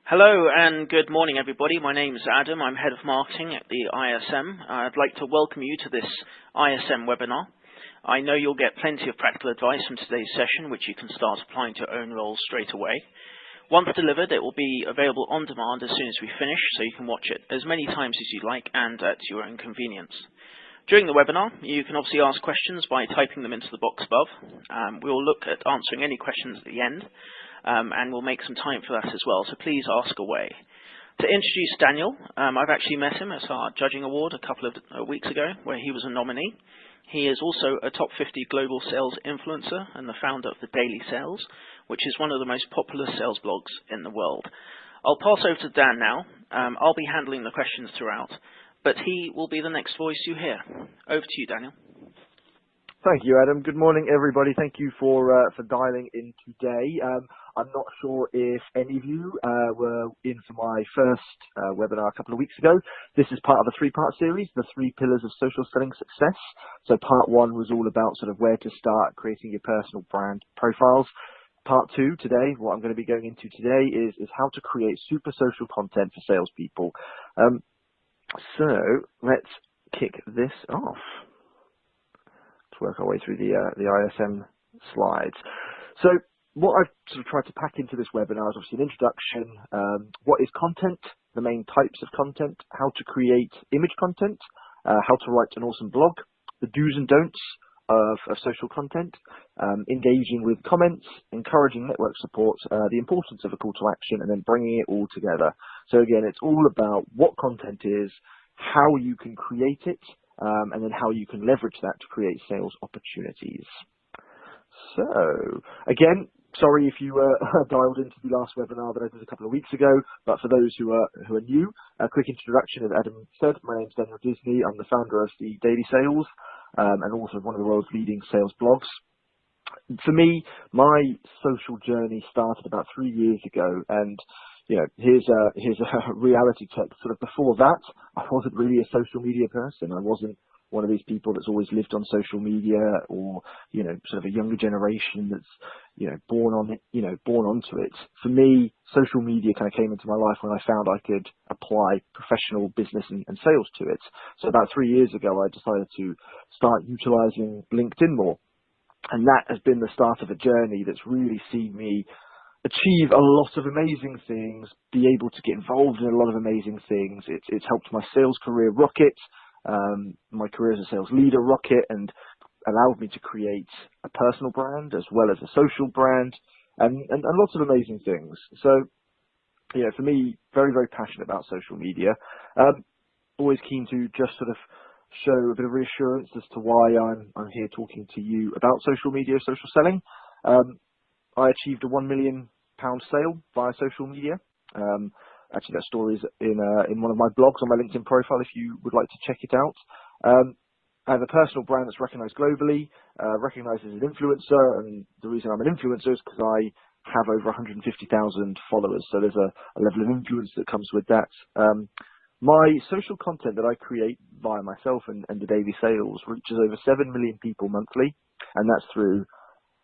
Hello and good morning, everybody. My name is Adam. I'm Head of Marketing at the ISM. I'd like to welcome you to this ISM webinar. I know you'll get plenty of practical advice from today's session, which you can start applying to your own roles straight away. Once delivered, it will be available on demand as soon as we finish, so you can watch it as many times as you like and at your own convenience. During the webinar, you can obviously ask questions by typing them into the box above. We'll look at answering any questions at the end. And we'll make some time for that as well, so please ask away. To introduce Daniel, I've actually met him at our judging award a couple of weeks ago, where he was a nominee. He is also a top 50 global sales influencer and the founder of the Daily Sales, which is one of the most popular sales blogs in the world. I'll pass over to Dan now. I'll be handling the questions throughout, but he will be the next voice you hear. Over to you, Daniel. Thank you, Adam. Good morning, everybody. Thank you for dialing in today. I'm not sure if any of you were in for my first webinar a couple of weeks ago. This is part of a three-part series, the 3 pillars of social selling success. So part 1 was all about sort of where to start creating your personal brand profiles. Part 2 today, what I'm going to be going into today is how to create super social content for salespeople. So let's kick this off. Work our way through the ISM slides. So what I've sort of tried to pack into this webinar is obviously an introduction, what is content, the main types of content, how to create image content, how to write an awesome blog, the do's and don'ts of social content, engaging with comments, encouraging network support, the importance of a call to action, and then bringing it all together. So again, it's all about what content is, how you can create it, and then how you can leverage that to create sales opportunities. So, again, sorry if you dialed into the last webinar that I did a couple of weeks ago, but for those who are new, a quick introduction, as Adam said, my name's Daniel Disney. I'm the founder of the Daily Sales and also of one of the world's leading sales blogs. For me, my social journey started about 3 years ago, and you know, here's a reality check. Sort of before that, I wasn't really a social media person. I wasn't one of these people that's always lived on social media, or you know, sort of a younger generation that's born onto it. For me, social media kind of came into my life when I found I could apply professional business and sales to it. So about 3 years ago, I decided to start utilizing LinkedIn more, and that has been the start of a journey that's really seen me achieve a lot of amazing things, be able to get involved in a lot of amazing things. It's helped my sales career rocket, my career as a sales leader rocket, and allowed me to create a personal brand as well as a social brand, and lots of amazing things. So, you know, for me, very, very passionate about social media. Always keen to just sort of show a bit of reassurance as to why I'm here talking to you about social media, social selling. I achieved a £1 million sale via social media. Actually, that story is in one of my blogs on my LinkedIn profile if you would like to check it out. I have a personal brand that's recognized globally, recognized as an influencer, and the reason I'm an influencer is because I have over 150,000 followers, so there's a level of influence that comes with that. My social content that I create via myself and the Daily Sales reaches over 7 million people monthly, and that's through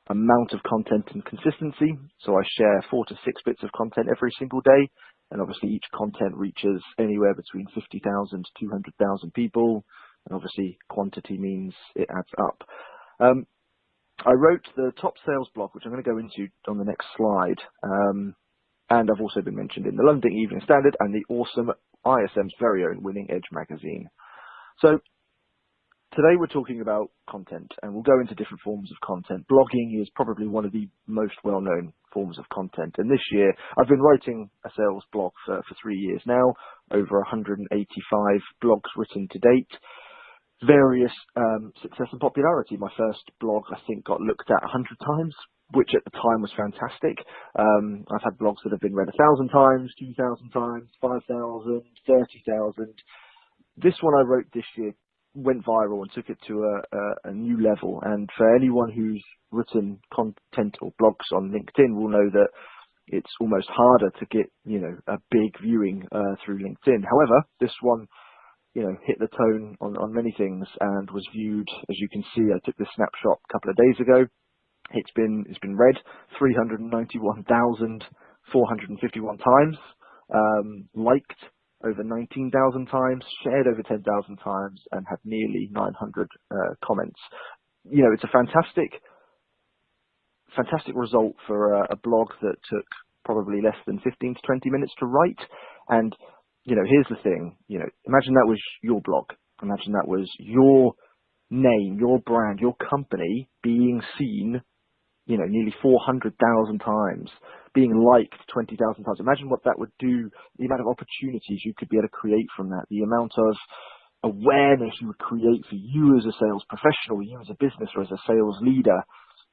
amount of content and consistency. So I share 4 to 6 bits of content every single day, and obviously each content reaches anywhere between 50,000 to 200,000 people, and obviously quantity means it adds up. I wrote the top sales blog, which I'm going to go into on the next slide, and I've also been mentioned in the London Evening Standard and the awesome ISM's very own Winning Edge magazine. So today we're talking about content, and we'll go into different forms of content. Blogging is probably one of the most well-known forms of content, and this year I've been writing a sales blog for 3 years now, over 185 blogs written to date, various success and popularity. My first blog, I think, got looked at 100 times, which at the time was fantastic. I've had blogs that have been read 1,000 times, 2,000 times, 5,000, 30,000. This one I wrote this year went viral and took it to a new level. And for anyone who's written content or blogs on LinkedIn will know that it's almost harder to get, a big viewing through LinkedIn. However, this one, hit the tone on many things and was viewed, as you can see. I took this snapshot a couple of days ago. It's been read 391,451 times. liked over 19,000 times, shared over 10,000 times, and had nearly 900 comments. You know, it's a fantastic result for a blog that took probably less than 15 to 20 minutes to write. And, you know, here's the thing, you know, imagine that was your blog. Imagine that was your name, your brand, your company being seen, you know, nearly 400,000 times, being liked 20,000 times. Imagine what that would do, the amount of opportunities you could be able to create from that, the amount of awareness you would create for you as a sales professional, you as a business or as a sales leader.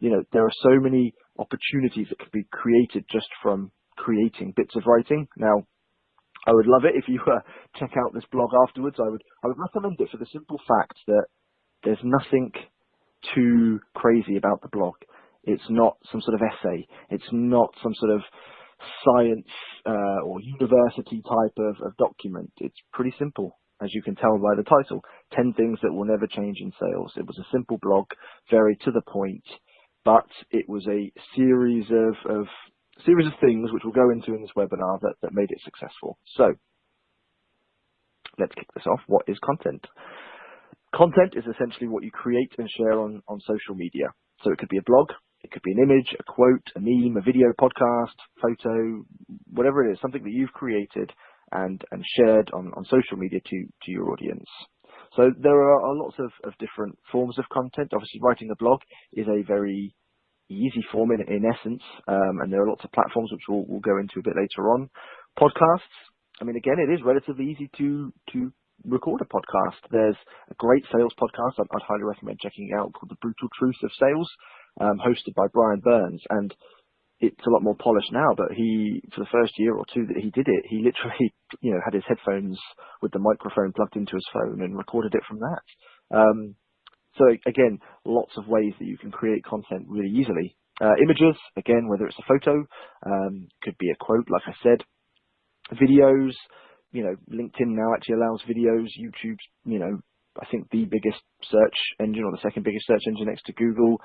You know, there are so many opportunities that could be created just from creating bits of writing. Now, I would love it if you check out this blog afterwards. I would recommend it for the simple fact that there's nothing too crazy about the blog. It's not some sort of essay. It's not some sort of science or university type of document. It's pretty simple, as you can tell by the title. 10 things that will never change in sales. It was a simple blog, very to the point, but it was a series of things which we'll go into in this webinar that made it successful. So let's kick this off. What is content? Content is essentially what you create and share on social media. So it could be a blog, it could be an image, a quote, a meme, a video, podcast, photo, whatever it is, something that you've created and shared on social media to your audience. So there are lots of different forms of content. Obviously, writing a blog is a very easy form in essence, and there are lots of platforms which we'll go into a bit later on. Podcasts, I mean, again, it is relatively easy to record a podcast. There's a great sales podcast I'd highly recommend checking out called The Brutal Truth of Sales, hosted by Brian Burns, and it's a lot more polished now, but for the first year or two that he did it, he literally, you know, had his headphones with the microphone plugged into his phone and recorded it from that. So again, lots of ways that you can create content really easily. Images, again, whether it's a photo, could be a quote, like I said. Videos, you know, LinkedIn now actually allows videos. YouTube's, you know, I think the biggest search engine or the second biggest search engine next to Google.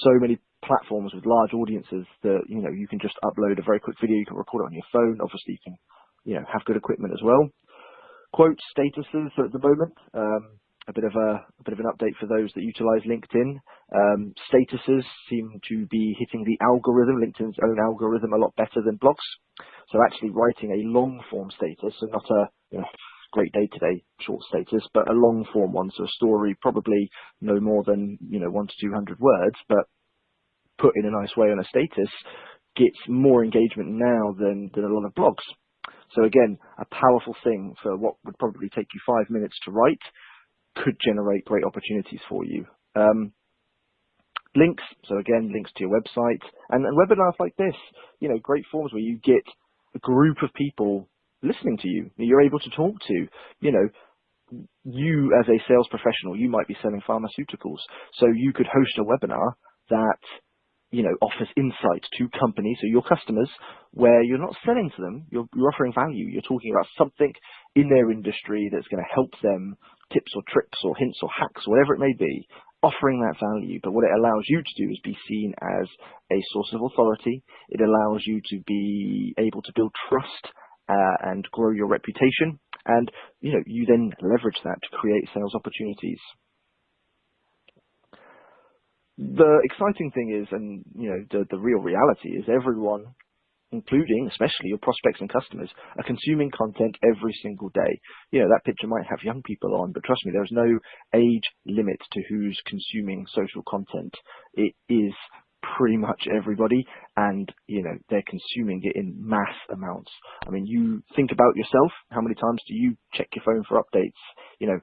So many platforms with large audiences that, you know, you can just upload a very quick video. You can record it on your phone. Obviously, you can, you know, have good equipment as well. Quote statuses. So at the moment, a bit of an update for those that utilize LinkedIn. Statuses seem to be hitting the algorithm, LinkedIn's own algorithm, a lot better than blogs. So actually writing a long form status, so not a, you know, great day today short status, but a long form one, so a story probably no more than, you know, 100 to 200 words, but put in a nice way on a status, gets more engagement now than a lot of blogs. So again, a powerful thing for what would probably take you 5 minutes to write could generate great opportunities for you. Links, so again, links to your website, and webinars like this, you know, great forms where you get a group of people listening to you, that you're able to talk to. You know, you as a sales professional, you might be selling pharmaceuticals, so you could host a webinar that, you know, offers insight to companies, so your customers, where you're not selling to them, you're offering value. You're talking about something in their industry that's going to help them, tips or tricks or hints or hacks, whatever it may be, offering that value. But what it allows you to do is be seen as a source of authority. It allows you to be able to build trust and grow your reputation. And, you know, you then leverage that to create sales opportunities. The exciting thing is, and, you know, the real reality is everyone, including especially your prospects and customers, are consuming content every single day. You know, that picture might have young people on, but trust me, there's no age limit to who's consuming social content. It is pretty much everybody, and, you know, they're consuming it in mass amounts. I mean, you think about yourself, how many times do you check your phone for updates? You know,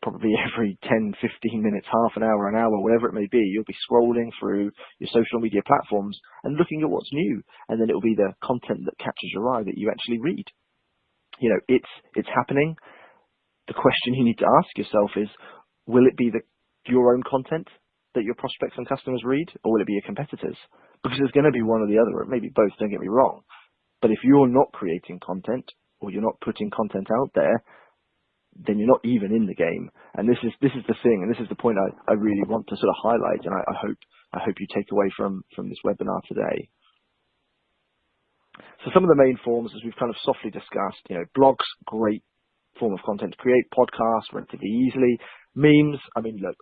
probably every 10, 15 minutes, half an hour, whatever it may be, you'll be scrolling through your social media platforms and looking at what's new. And then it'll be the content that catches your eye that you actually read. You know, it's happening. The question you need to ask yourself is, will it be your own content that your prospects and customers read, or will it be your competitors? Because there's going to be one or the other, or maybe both, don't get me wrong. But if you're not creating content, or you're not putting content out there, then you're not even in the game. And this is the thing, and this is the point I really want to sort of highlight, and I hope you take away from this webinar today. So some of the main forms, as we've kind of softly discussed, blogs, great form of content to create, podcasts relatively easily, memes. I mean, look,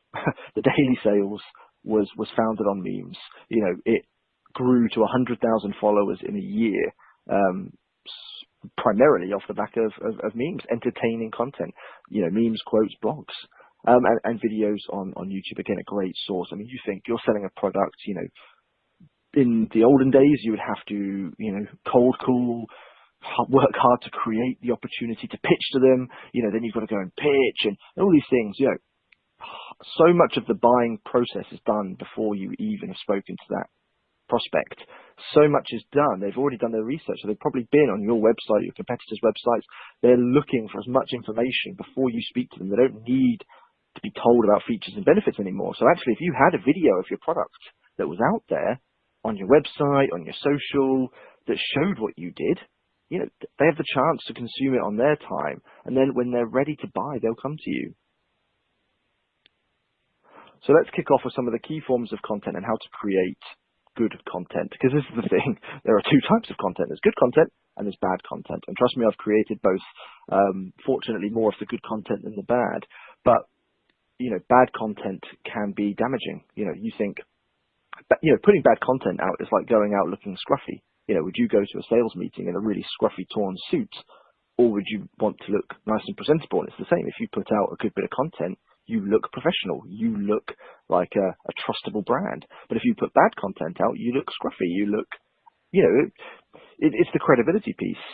the daily sales was founded on memes. It grew to 100,000 followers in a year, primarily off the back of memes, entertaining content, memes, quotes, blogs, and videos on YouTube. Again, a great source. I mean, you think you're selling a product, in the olden days, you would have to, cold call, work hard to create the opportunity to pitch to them. Then you've got to go and pitch and all these things. So much of the buying process is done before you even have spoken to that prospect. So much is done. They've already done their research. So they've probably been on your website, your competitors' websites. They're looking for as much information before you speak to them. They don't need to be told about features and benefits anymore. So actually, if you had a video of your product that was out there on your website, on your social, that showed what you did, they have the chance to consume it on their time. And then when they're ready to buy, they'll come to you. So let's kick off with some of the key forms of content and how to create good content. Because this is the thing, there are two types of content. There's good content and there's bad content. And trust me, I've created both. Fortunately, more of the good content than the bad. But, bad content can be damaging. You think, putting bad content out is like going out looking scruffy. Would you go to a sales meeting in a really scruffy torn suit, or would you want to look nice and presentable? And it's the same. If you put out a good bit of content, you look professional. You look like a trustable brand. But if you put bad content out, you look scruffy. You look, it's the credibility piece.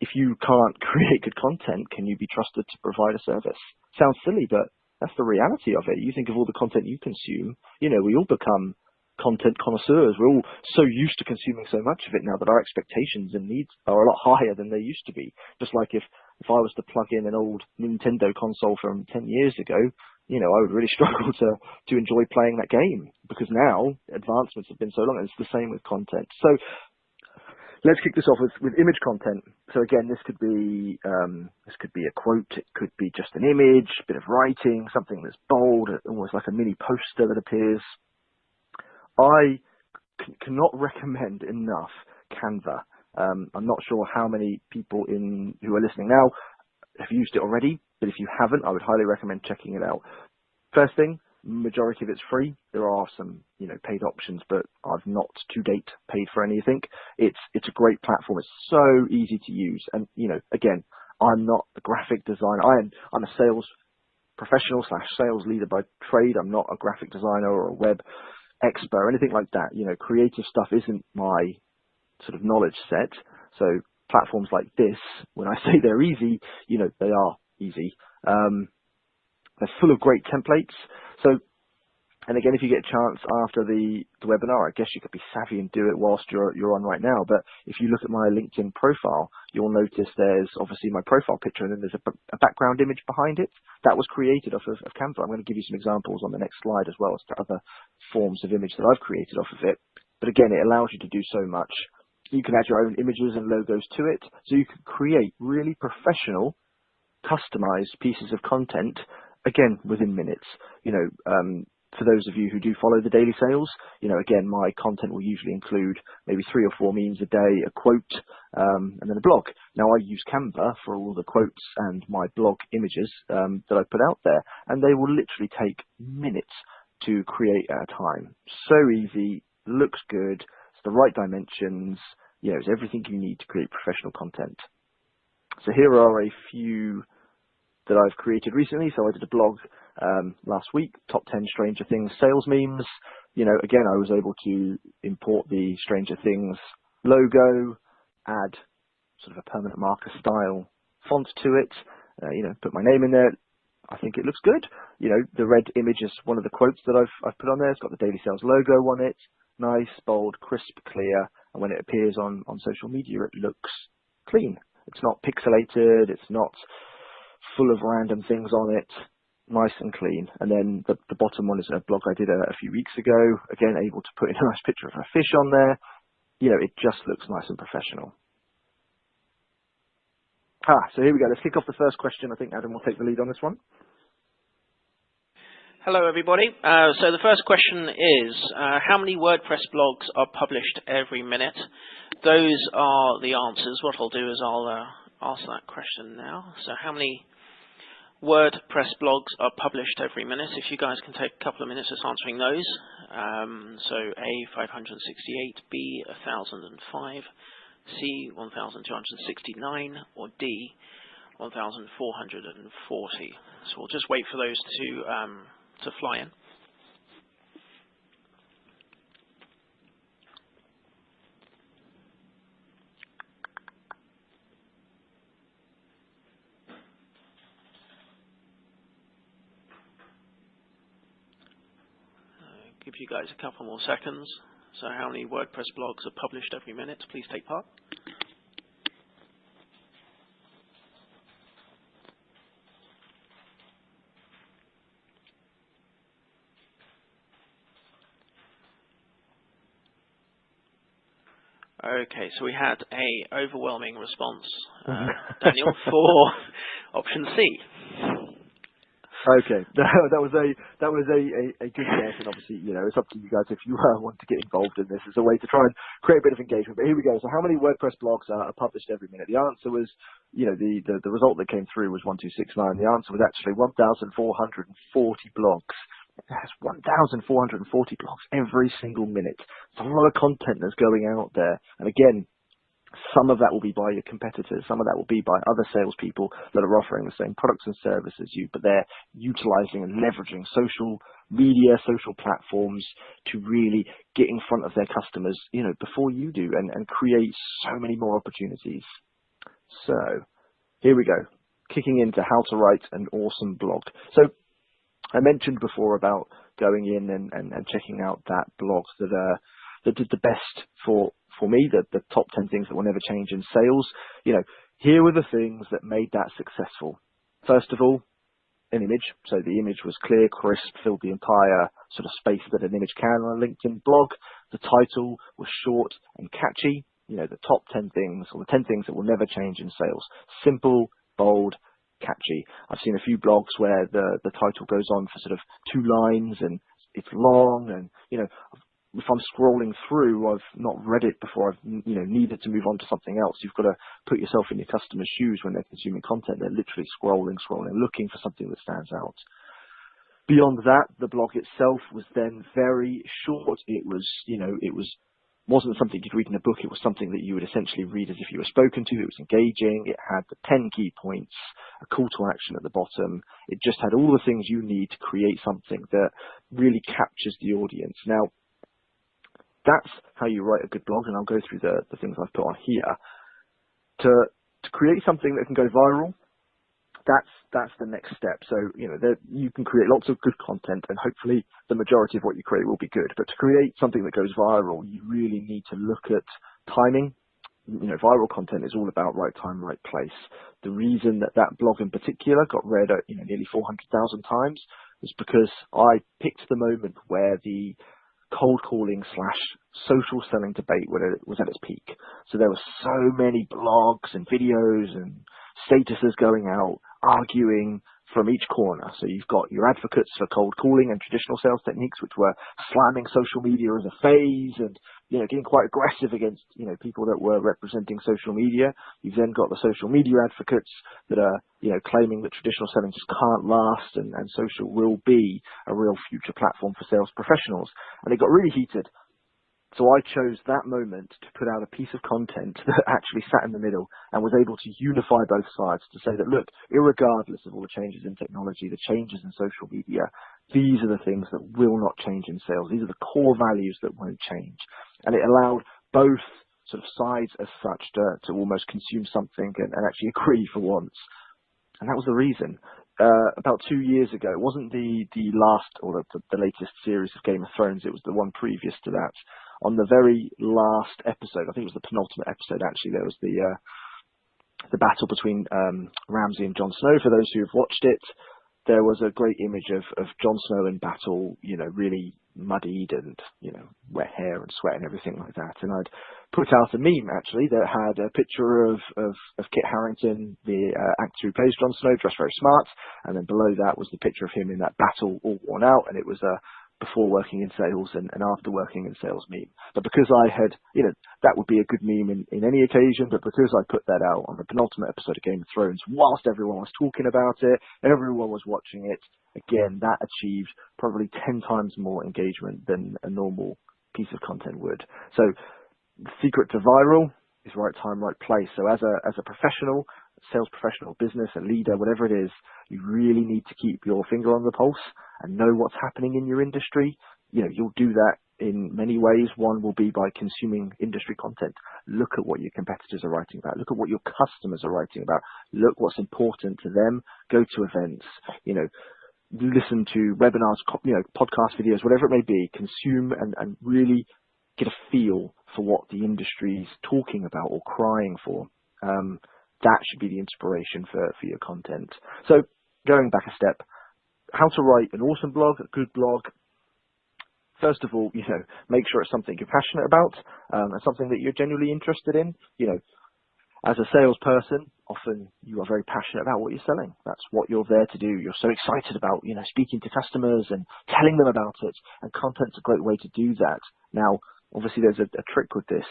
If you can't create good content, can you be trusted to provide a service? Sounds silly, but that's the reality of it. You think of all the content you consume, we all become content connoisseurs. We're all so used to consuming so much of it now that our expectations and needs are a lot higher than they used to be. Just like if I was to plug in an old Nintendo console from 10 years ago, I would really struggle to enjoy playing that game, because now advancements have been so long, and it's the same with content. So let's kick this off with image content. So again, this could be a quote, it could be just an image, a bit of writing, something that's bold, almost like a mini poster that appears. I cannot recommend enough Canva. I'm not sure how many people who are listening now have used it already, but if you haven't, I would highly recommend checking it out. First thing, majority of it's free. There are some, paid options, but I've not to date paid for anything. It's a great platform. It's so easy to use. And, again, I'm not a graphic designer. I'm a sales professional / sales leader by trade. I'm not a graphic designer or a web expert or anything like that. Creative stuff isn't my sort of knowledge set. So platforms like this, when I say they're easy, they are easy. They're full of great templates. So, and again, if you get a chance after the webinar, I guess you could be savvy and do it whilst you're on right now. But if you look at my LinkedIn profile, you'll notice there's obviously my profile picture, and then there's a background image behind it. That was created off of Canva. I'm going to give you some examples on the next slide as well as to other forms of image that I've created off of it. But again, it allows you to do so much. You can add your own images and logos to it. So you can create really professional, customized pieces of content, again, within minutes. For those of you who do follow the daily sales, again, my content will usually include maybe 3 or 4 memes a day, a quote, and then a blog. Now, I use Canva for all the quotes and my blog images that I put out there, and they will literally take minutes to create at a time. So easy, looks good, it's the right dimensions, it's everything you need to create professional content. So here are a few that I've created recently. So I did a blog last week, top 10 Stranger Things sales memes. Again, I was able to import the Stranger Things logo, add sort of a permanent marker style font to it, put my name in there. I think it looks good. The red image is one of the quotes that I've put on there. It's got the Daily Sales logo on it. Nice, bold, crisp, clear. And when it appears on social media, it looks clean. It's not pixelated. It's not full of random things on it. Nice and clean. And then the bottom one is a blog I did a few weeks ago. Again, able to put in a nice picture of a fish on there. It just looks nice and professional. So here we go. Let's kick off the first question. I think Adam will take the lead on this one. Hello, everybody. So the first question is, how many WordPress blogs are published every minute? Those are the answers. What I'll do is I'll ask that question now. So how many WordPress blogs are published every minute? If you guys can take a couple of minutes just answering those. So A, 568, B, 1005, C, 1269, or D, 1440. So we'll just wait for those to fly in. Give you guys a couple more seconds. So how many WordPress blogs are published every minute? Please take part. Okay, so we had a overwhelming response, Daniel, for option C. Okay, that was a good guess, and obviously, it's up to you guys if you want to get involved in this as a way to try and create a bit of engagement. But here we go. So how many WordPress blogs are published every minute? The answer was, the result that came through was 1269. The answer was actually 1,440 blogs. That's 1,440 blogs every single minute. It's a lot of content that's going out there. And again, some of that will be by your competitors. Some of that will be by other salespeople that are offering the same products and services as you, but they're utilizing and leveraging social media, social platforms to really get in front of their customers, before you do, and create so many more opportunities. So here we go. Kicking into how to write an awesome blog. So I mentioned before about going in and checking out that blog that did the best for me, the top 10 things that will never change in sales. Here were the things that made that successful. First of all, an image. So the image was clear, crisp, filled the entire sort of space that an image can on a LinkedIn blog. The title was short and catchy. The top 10 things, or the 10 things that will never change in sales. Simple, bold, catchy. I've seen a few blogs where the title goes on for sort of 2 lines and it's long, and if I'm scrolling through, I've not read it before I've needed to move on to something else. You've got to put yourself in your customer's shoes when they're consuming content. They're literally scrolling, looking for something that stands out. Beyond that, the blog itself was then very short. It wasn't something you'd read in a book. It was something that you would essentially read as if you were spoken to. It was engaging. It had the 10 key points, a call to action at the bottom. It just had all the things you need to create something that really captures the audience. Now, that's how you write a good blog, and I'll go through the things I've put on here. To create something that can go viral, that's the next step. So, you can create lots of good content, and hopefully the majority of what you create will be good. But to create something that goes viral, you really need to look at timing. Viral content is all about right time, right place. The reason that blog in particular got read at nearly 400,000 times was because I picked the moment where the cold calling / social selling debate was at its peak. So there were so many blogs and videos and statuses going out arguing from each corner. So you've got your advocates for cold calling and traditional sales techniques, which were slamming social media as a phase and getting quite aggressive against people that were representing social media. You've then got the social media advocates that are claiming that traditional selling just can't last, and social will be a real future platform for sales professionals. And it got really heated. So I chose that moment to put out a piece of content that actually sat in the middle and was able to unify both sides to say that, look, irregardless of all the changes in technology, the changes in social media, these are the things that will not change in sales. These are the core values that won't change. And it allowed both sort of sides as such to almost consume something and actually agree for once. And that was the reason. About 2 years ago, it wasn't the last or the latest series of Game of Thrones, it was the one previous to that. On the very last episode, I think it was the penultimate episode actually, there was the battle between Ramsay and Jon Snow. For those who have watched it, there was a great image of Jon Snow in battle, really muddied and, wet hair and sweat and everything like that. And I'd put out a meme actually that had a picture of Kit Harington, the actor who plays Jon Snow, dressed very smart. And then below that was the picture of him in that battle all worn out. And it was a before working in sales and after working in sales meme. But because I had, that would be a good meme in any occasion, but because I put that out on the penultimate episode of Game of Thrones, whilst everyone was talking about it, everyone was watching it, again, that achieved probably 10 times more engagement than a normal piece of content would. So the secret to viral is right time, right place. So as a professional, sales professional, business, a leader, whatever it is, you really need to keep your finger on the pulse and know what's happening in your industry. You'll do that in many ways. One will be by consuming industry content. Look at what your competitors are writing about. Look at what your customers are writing about. Look what's important to them. Go to events, listen to webinars, podcast videos, whatever it may be. Consume and really get a feel for what the industry's talking about or crying for. That should be the inspiration for your content. So going back a step, how to write an awesome blog, a good blog. First of all, make sure it's something you're passionate about and something that you're genuinely interested in. As a salesperson, often you are very passionate about what you're selling. That's what you're there to do. You're so excited about, speaking to customers and telling them about it. And content's a great way to do that. Now, obviously there's a trick with this.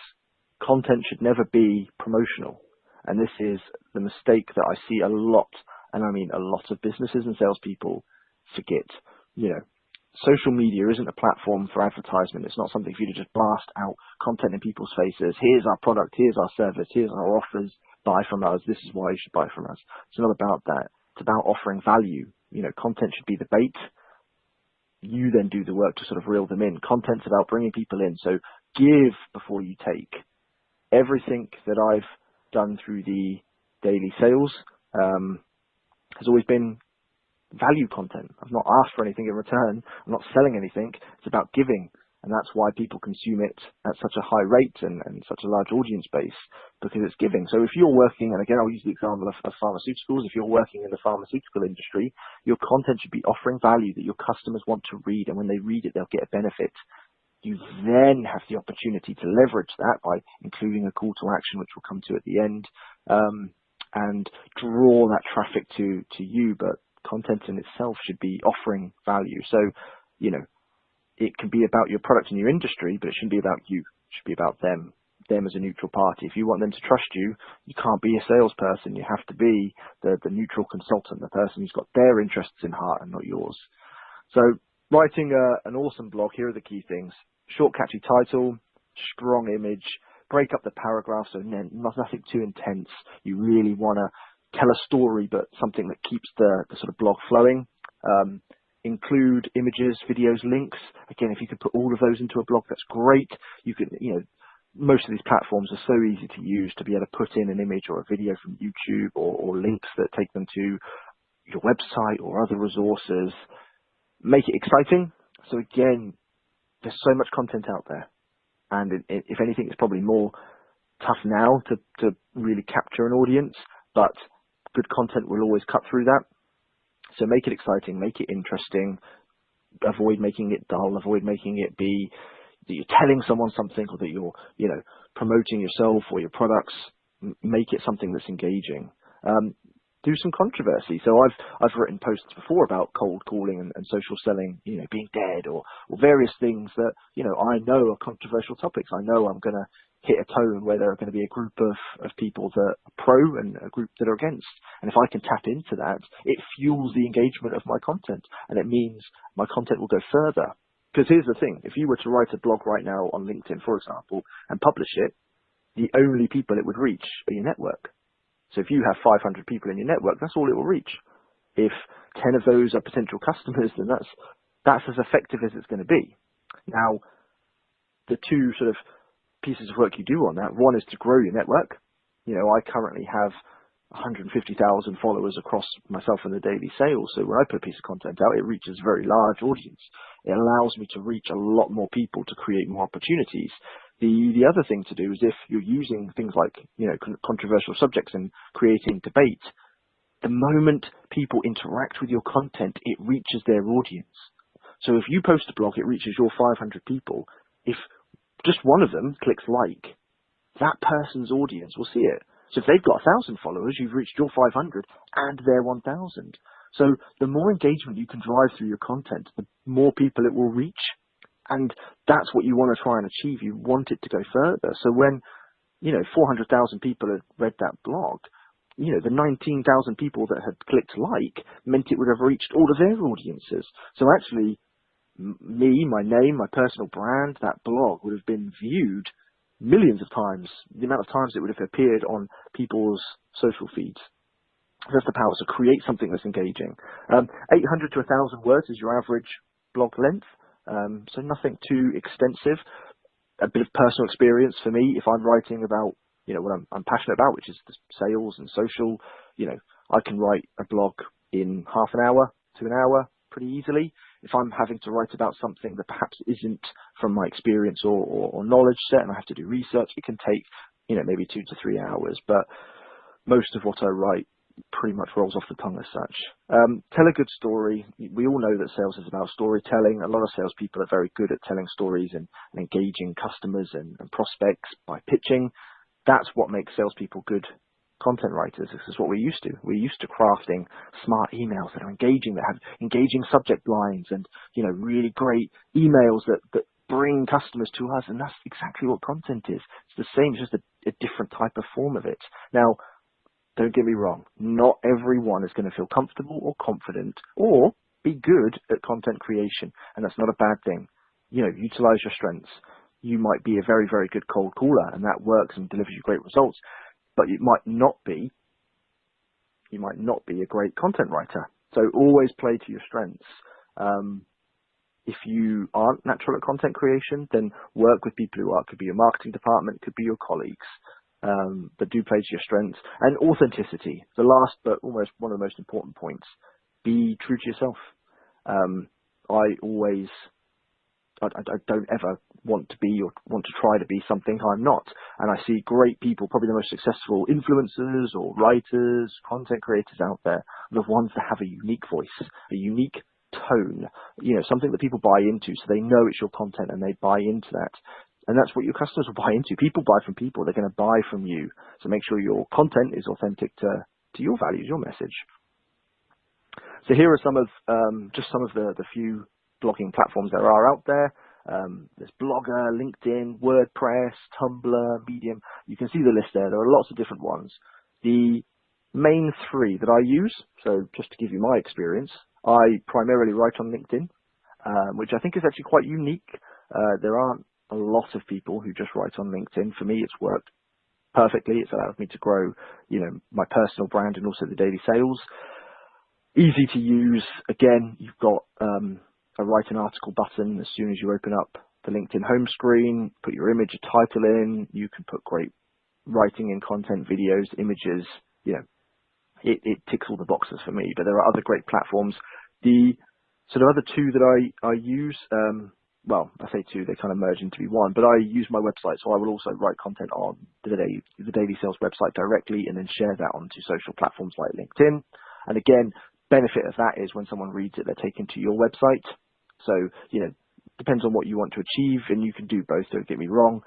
Content should never be promotional. And this is the mistake that I see a lot, and I mean a lot of businesses and salespeople forget. Social media isn't a platform for advertisement. It's not something for you to just blast out content in people's faces. Here's our product, here's our service, here's our offers, buy from us, this is why you should buy from us. It's not about that. It's about offering value. Content should be the bait. You then do the work to sort of reel them in. Content's about bringing people in. So give before you take. Everything that I've done through the daily sales has always been value content. I've not asked for anything in return. I'm not selling anything. It's about giving. And that's why people consume it at such a high rate and such a large audience base, because it's giving. So if you're working, and again, I'll use the example of pharmaceuticals, if you're working in the pharmaceutical industry, your content should be offering value that your customers want to read. And when they read it, they'll get a benefit. You then have the opportunity to leverage that by including a call to action, which we'll come to at the end, and draw that traffic to you. But content in itself should be offering value. So, it can be about your product and your industry, but it shouldn't be about you. It should be about them as a neutral party. If you want them to trust you, you can't be a salesperson. You have to be the neutral consultant, the person who's got their interests in heart and not yours. So writing an awesome blog, here are the key things. Short, catchy title, strong image, break up the paragraphs, so nothing too intense. You really want to tell a story, but something that keeps the sort of blog flowing. Include images, videos, links. Again, if you could put all of those into a blog, that's great. You can, most of these platforms are so easy to use to be able to put in an image or a video from YouTube or links that take them to your website or other resources. Make it exciting. So again, there's so much content out there. And if anything, it's probably more tough now to really capture an audience, but good content will always cut through that. So make it exciting, make it interesting, avoid making it dull, avoid making it be that you're telling someone something or that you're, promoting yourself or your products. Make it something that's engaging. Do some controversy. So I've written posts before about cold calling and social selling, being dead or various things that, I know are controversial topics. I know I'm going to hit a tone where there are going to be a group of people that are pro and a group that are against. And if I can tap into that, it fuels the engagement of my content. And it means my content will go further. Because here's the thing, if you were to write a blog right now on LinkedIn, for example, and publish it, the only people it would reach are your network. So if you have 500 people in your network, that's all it will reach. If 10 of those are potential customers, then that's as effective as it's going to be. Now, the two sort of pieces of work you do on that, one is to grow your network. I currently have 150,000 followers across myself and the daily sales. So when I put a piece of content out, it reaches a very large audience. It allows me to reach a lot more people to create more opportunities. The other thing to do is if you're using things like, controversial subjects and creating debate, the moment people interact with your content, it reaches their audience. So if you post a blog, it reaches your 500 people. If just one of them clicks like, that person's audience will see it. So if they've got 1,000 followers, you've reached your 500 and their 1,000. So the more engagement you can drive through your content, the more people it will reach. And that's what you want to try and achieve. You want it to go further. So when, 400,000 people had read that blog, the 19,000 people that had clicked like meant it would have reached all of their audiences. So actually, me, my name, my personal brand, that blog would have been viewed millions of times, the amount of times it would have appeared on people's social feeds. That's the power. So create something that's engaging. 800 to 1,000 words is your average blog length. So nothing too extensive. A bit of personal experience for me. If I'm writing about, what I'm passionate about, which is sales and social, I can write a blog in half an hour to an hour pretty easily. If I'm having to write about something that perhaps isn't from my experience or knowledge set and I have to do research, it can take, maybe 2 to 3 hours. But most of what I write pretty much rolls off the tongue as such. Tell a good story. We all know that sales is about storytelling. A lot of salespeople are very good at telling stories and engaging customers and prospects by pitching. That's what makes salespeople good content writers. This is what we're used to. We're used to crafting smart emails that are engaging, that have engaging subject lines and, really great emails that bring customers to us. And that's exactly what content is. It's the same, it's just a different type of form of it. Now, don't get me wrong. Not everyone is going to feel comfortable or confident or be good at content creation. And that's not a bad thing. Utilize your strengths. You might be a very, very good cold caller and that works and delivers you great results. But you might not be a great content writer. So always play to your strengths. If you aren't natural at content creation, then work with people who are. It could be your marketing department, it could be your colleagues. But do play to your strengths. And authenticity, the last but almost one of the most important points. Be true to yourself. I don't ever want to be or want to try to be something I'm not. And I see great people, probably the most successful influencers or writers, content creators out there, the ones that have a unique voice, a unique tone, something that people buy into so they know it's your content and they buy into that. And that's what your customers will buy into. People buy from people. They're going to buy from you. So make sure your content is authentic to your values, your message. So here are some of the few blogging platforms there are out there. There's Blogger, LinkedIn, WordPress, Tumblr, Medium. You can see the list there. There are lots of different ones. The main three that I use, so just to give you my experience, I primarily write on LinkedIn, which I think is actually quite unique. There aren't a lot of people who just write on LinkedIn. For me, it's worked perfectly. It's allowed me to grow, my personal brand and also the daily sales. Easy to use. Again, you've got a write an article button as soon as you open up the LinkedIn home screen. Put your image, a title in. You can put great writing in content, videos, images. It ticks all the boxes for me. But there are other great platforms. The sort of other two that I use, I say two, they kind of merge into be one, but I use my website, so I will also write content on the Daily Sales website directly and then share that onto social platforms like LinkedIn. And again, benefit of that is when someone reads it, they're taken to your website. So, depends on what you want to achieve, and you can do both, don't get me wrong.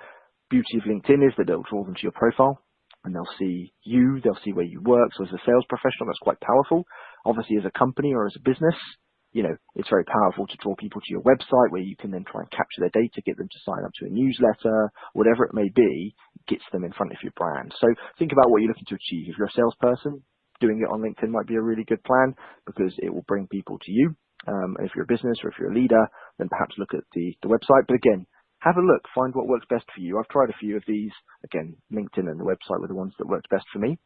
Beauty of LinkedIn is that it'll draw them to your profile, and they'll see you, they'll see where you work. So as a sales professional, that's quite powerful. Obviously, as a company or as a business, it's very powerful to draw people to your website where you can then try and capture their data, get them to sign up to a newsletter, whatever it may be, gets them in front of your brand. So think about what you're looking to achieve. If you're a salesperson, doing it on LinkedIn might be a really good plan because it will bring people to you. If you're a business or if you're a leader, then perhaps look at the website. But again, have a look, find what works best for you. I've tried a few of these. Again, LinkedIn and the website were the ones that worked best for me.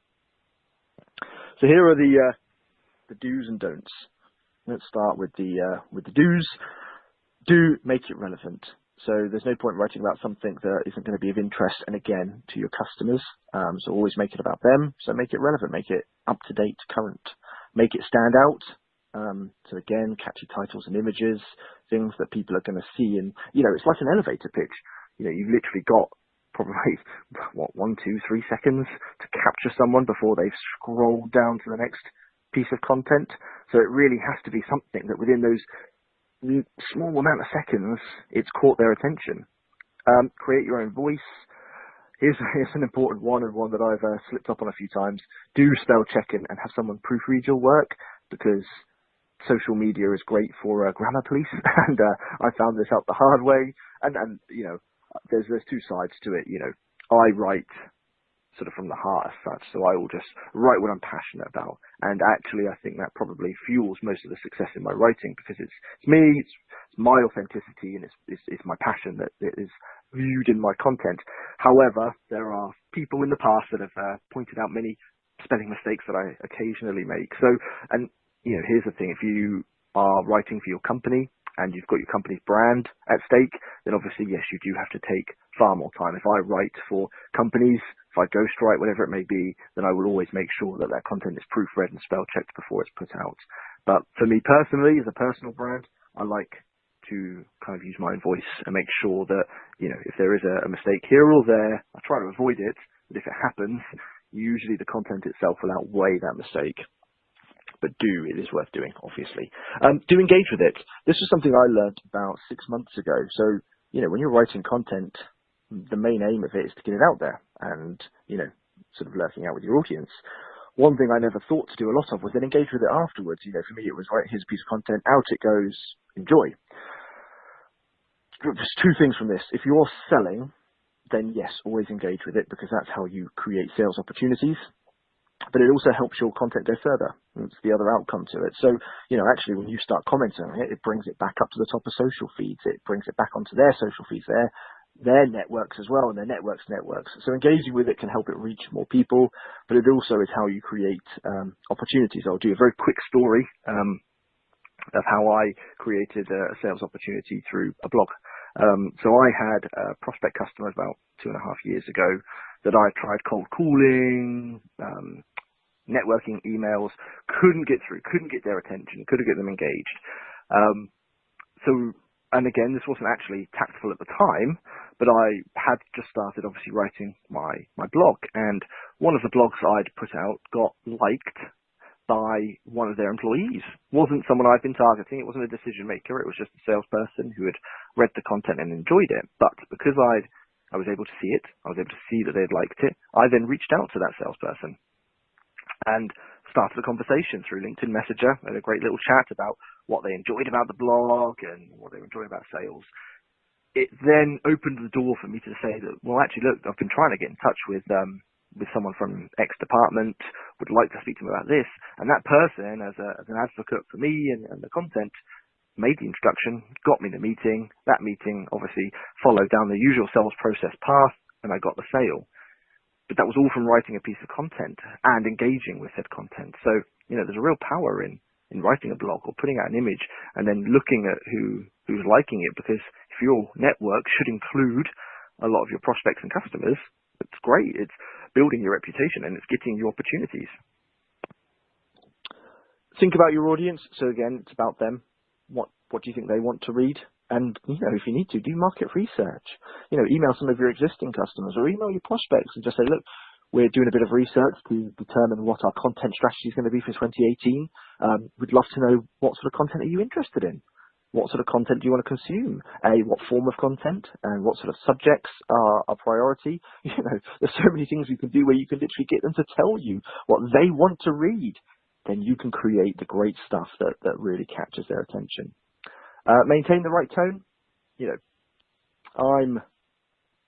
So here are the do's and don'ts. Let's start with the do's. Do make it relevant. So there's no point writing about something that isn't going to be of interest, and again, to your customers. So always make it about them. So make it relevant, make it up to date, current. Make it stand out. So again, catchy titles and images, things that people are going to see. And, it's like an elevator pitch. You've literally got probably, 1, 2, 3 seconds to capture someone before they've scrolled down to the next piece of content. So it really has to be something that within those small amount of seconds, it's caught their attention. Create your own voice. Here's an important one, and one that I've slipped up on a few times. Do spell check and have someone proofread your work, because social media is great for grammar police, and I found this out the hard way. And you know, there's two sides to it. You know, I write sort of from the heart as such, so I will just write what I'm passionate about. And actually, I think that probably fuels most of the success in my writing, because it's me, it's my authenticity, and it's my passion that is viewed in my content. However, there are people in the past that have pointed out many spelling mistakes that I occasionally make. So, and you know, here's the thing: if you are writing for your company and you've got your company's brand at stake, then obviously, yes, you do have to take far more time. If I write for companies, if I ghostwrite, whatever it may be, then I will always make sure that that content is proofread and spell checked before it's put out. But for me personally, as a personal brand, I like to kind of use my own voice and make sure that, you know, if there is a mistake here or there, I try to avoid it. But if it happens, usually the content itself will outweigh that mistake. But it is worth doing, obviously. Do engage with it. This was something I learned about 6 months ago. So, you know, when you're writing content, the main aim of it is to get it out there and, you know, sort of lurking out with your audience. One thing I never thought to do a lot of was then engage with it afterwards. You know, for me, it was, right, here's a piece of content, out it goes, enjoy. There's two things from this. If you're selling, then yes, always engage with it, because that's how you create sales opportunities. But it also helps your content go further. That's the other outcome to it. So, you know, actually, when you start commenting on it, it brings it back up to the top of social feeds. It brings it back onto their social feeds, their networks as well, and their networks. So engaging with it can help it reach more people, but it also is how you create opportunities. I'll do a very quick story of how I created a sales opportunity through a blog. So I had a prospect customer about 2.5 years ago that I tried cold calling, networking emails, couldn't get through, couldn't get their attention, couldn't get them engaged. And again, this wasn't actually tactful at the time, but I had just started obviously writing my blog, and one of the blogs I'd put out got liked by one of their employees. Wasn't someone I'd been targeting, it wasn't a decision maker, it was just a salesperson who had read the content and enjoyed it. But because I was able to see it, I was able to see that they'd liked it, I then reached out to that salesperson and started a conversation through LinkedIn Messenger, and a great little chat about what they enjoyed about the blog and what they were enjoying about sales. It then opened the door for me to say that, well, actually, look, I've been trying to get in touch with someone from X department, would like to speak to them about this. And that person, as an advocate for me and the content, made the introduction, got me the meeting. That meeting obviously followed down the usual sales process path, and I got the sale. But that was all from writing a piece of content and engaging with said content. So, you know, there's a real power in writing a blog or putting out an image and then looking at who's liking it, because if your network should include a lot of your prospects and customers, it's great. It's building your reputation and it's getting you opportunities. Think about your audience. So again, it's about them. What do you think they want to read? And, you know, if you need to, do market research. You know, email some of your existing customers or email your prospects and just say, look, we're doing a bit of research to determine what our content strategy is going to be for 2018. We'd love to know, what sort of content are you interested in? What sort of content do you want to consume? What form of content and what sort of subjects are a priority? You know, there's so many things you can do where you can literally get them to tell you what they want to read. Then you can create the great stuff that really captures their attention. Maintain the right tone. You know, I'm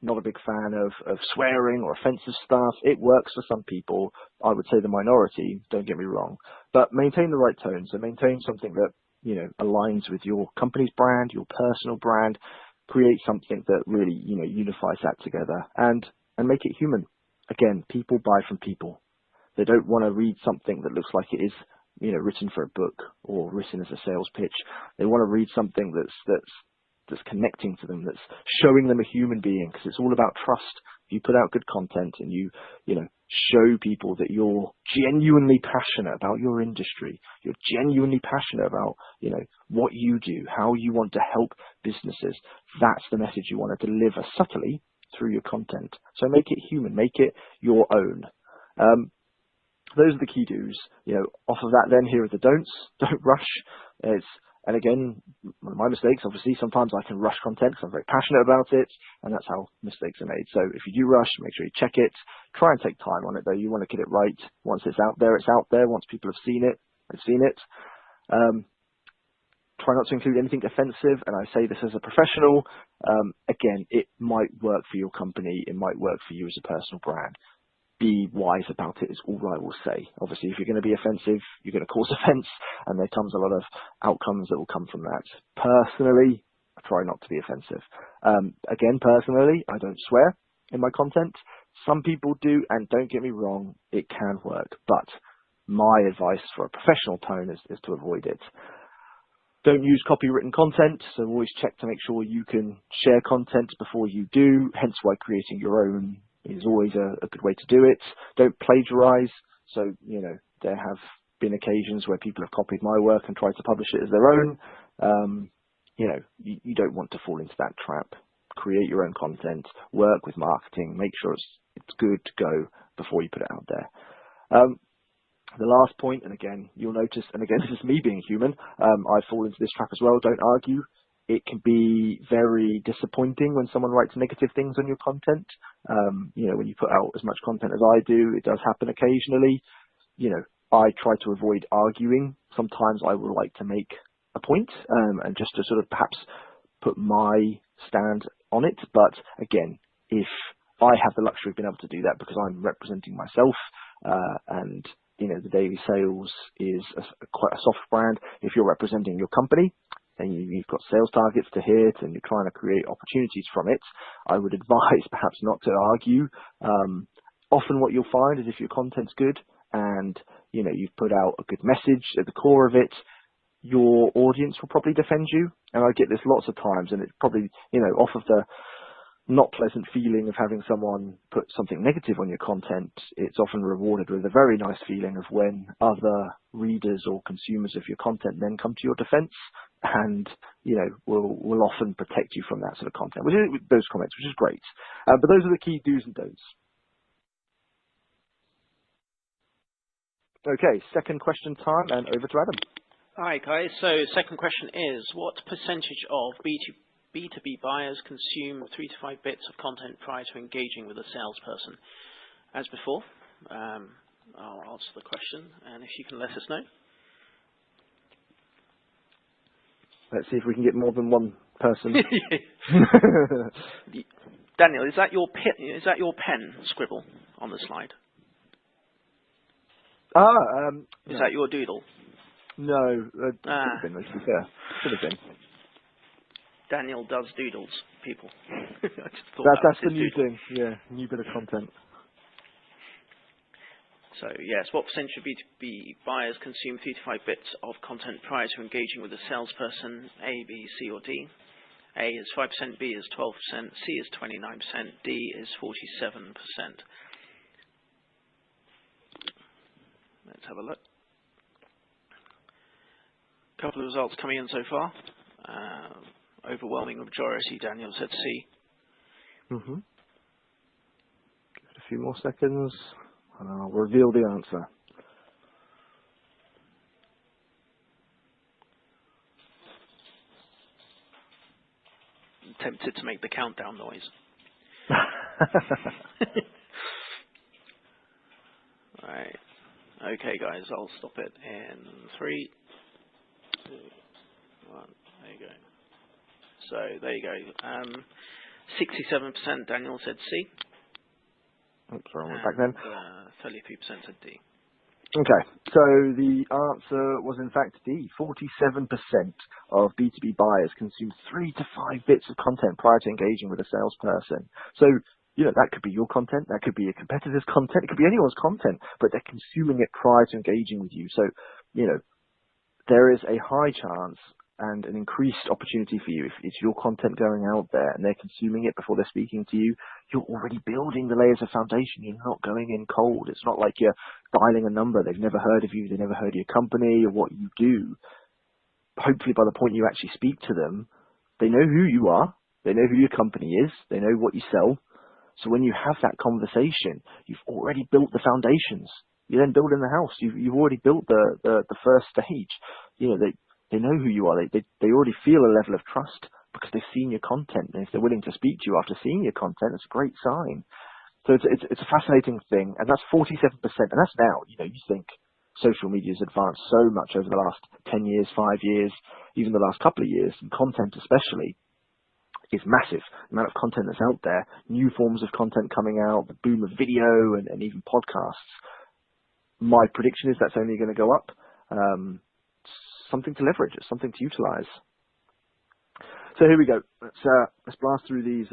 not a big fan of swearing or offensive stuff. It works for some people. I would say the minority, don't get me wrong. But maintain the right tone. So maintain something that, you know, aligns with your company's brand, your personal brand. Create something that really, you know, unifies that together and make it human. Again, people buy from people. They don't want to read something that looks like it is, you know, written for a book or written as a sales pitch. They want to read something that's connecting to them, that's showing them a human being, because it's all about trust. If you put out good content and you know, show people that you're genuinely passionate about your industry, you're genuinely passionate about, you know, what you do, how you want to help businesses, that's the message you want to deliver subtly through your content. So make it human, make it your own. those are the key do's. Off of that, then here are the don'ts. Don't rush. And again, one of my mistakes, obviously, sometimes I can rush content because I'm very passionate about it, and that's how mistakes are made. So if you do rush, make sure you check it. Try and take time on it, though. You want to get it right. Once it's out there, it's out there. Once people have seen it, they've seen it. Try not to include anything offensive, and I say this as a professional. Again, it might work for your company. It might work for you as a personal brand. Be wise about it is all I will say. Obviously, if you're going to be offensive, you're going to cause offence, and there comes a lot of outcomes that will come from that. Personally, I try not to be offensive. Again, personally, I don't swear in my content. Some people do, and don't get me wrong, it can work. But my advice for a professional tone is to avoid it. Don't use copywritten content, so always check to make sure you can share content before you do, hence why creating your own is always a good way to do it. Don't plagiarize. So, there have been occasions where people have copied my work and tried to publish it as their own. You don't want to fall into that trap. Create your own content, work with marketing, make sure it's good to go before you put it out there. The last point, and again, you'll notice, and again, this is me being human, I fall into this trap as well. Don't argue. It can be very disappointing when someone writes negative things on your content. When you put out as much content as I do, it does happen occasionally. I try to avoid arguing. Sometimes I would like to make a point, and just to sort of perhaps put my stand on it. But again, if I have the luxury of being able to do that because I'm representing myself, and the daily sales is quite a soft brand. If you're representing your company, and you've got sales targets to hit and you're trying to create opportunities from it, I would advise perhaps not to argue. Often what you'll find is if your content's good and, you've put out a good message at the core of it, your audience will probably defend you. And I get this lots of times, and it's probably, off of the not pleasant feeling of having someone put something negative on your content, it's often rewarded with a very nice feeling of when other readers or consumers of your content then come to your defense and, will often protect you from that sort of content, those comments, which is great. But those are the key do's and don'ts. Okay, second question time, and over to Adam. All right, guys. So second question is, what percentage of B2B buyers consume 3 to 5 bits of content prior to engaging with a salesperson? As before, I'll answer the question, and if you can let us know. Let's see if we can get more than one person. Daniel, is that your pen scribble on the slide? Is that your doodle? No, should have been, let's be fair. Should have been. Daniel does doodles, people. That's the new thing, yeah, new bit of content. So, yes, what percentage of B2B buyers consume 3 to 5 bits of content prior to engaging with a salesperson? A, B, C, or D? A is 5%, B is 12%, C is 29%, D is 47%. Let's have a look. A couple of results coming in so far. Overwhelming majority, Daniel said C. Give it a few more seconds, and I'll reveal the answer. I'm tempted to make the countdown noise. Right. Okay, guys, I'll stop it in 3, 2, 1. There you go. So there you go. 67% Daniel said C. Oops, sorry, I went back then. 33% said D. Okay, so the answer was in fact D. 47% of B2B buyers consume 3 to 5 bits of content prior to engaging with a salesperson. So, that could be your content, that could be a competitor's content, it could be anyone's content, but they're consuming it prior to engaging with you. So, there is a high chance and an increased opportunity for you. If it's your content going out there and they're consuming it before they're speaking to you, you're already building the layers of foundation. You're not going in cold. It's not like you're dialing a number. They've never heard of you. They've never heard of your company or what you do. Hopefully by the point you actually speak to them, they know who you are. They know who your company is. They know what you sell. So when you have that conversation, you've already built the foundations. You then build in the house. You've already built the first stage. They know who you are. They already feel a level of trust because they've seen your content. And if they're willing to speak to you after seeing your content, it's a great sign. So it's a fascinating thing, and that's 47%, and that's now. You think social media's advanced so much over the last 10 years, 5 years, even the last couple of years, and content especially is massive. The amount of content that's out there, new forms of content coming out, the boom of video and even podcasts. My prediction is that's only going to go up. Something to leverage, it's something to utilize. So here we go. Let's blast through these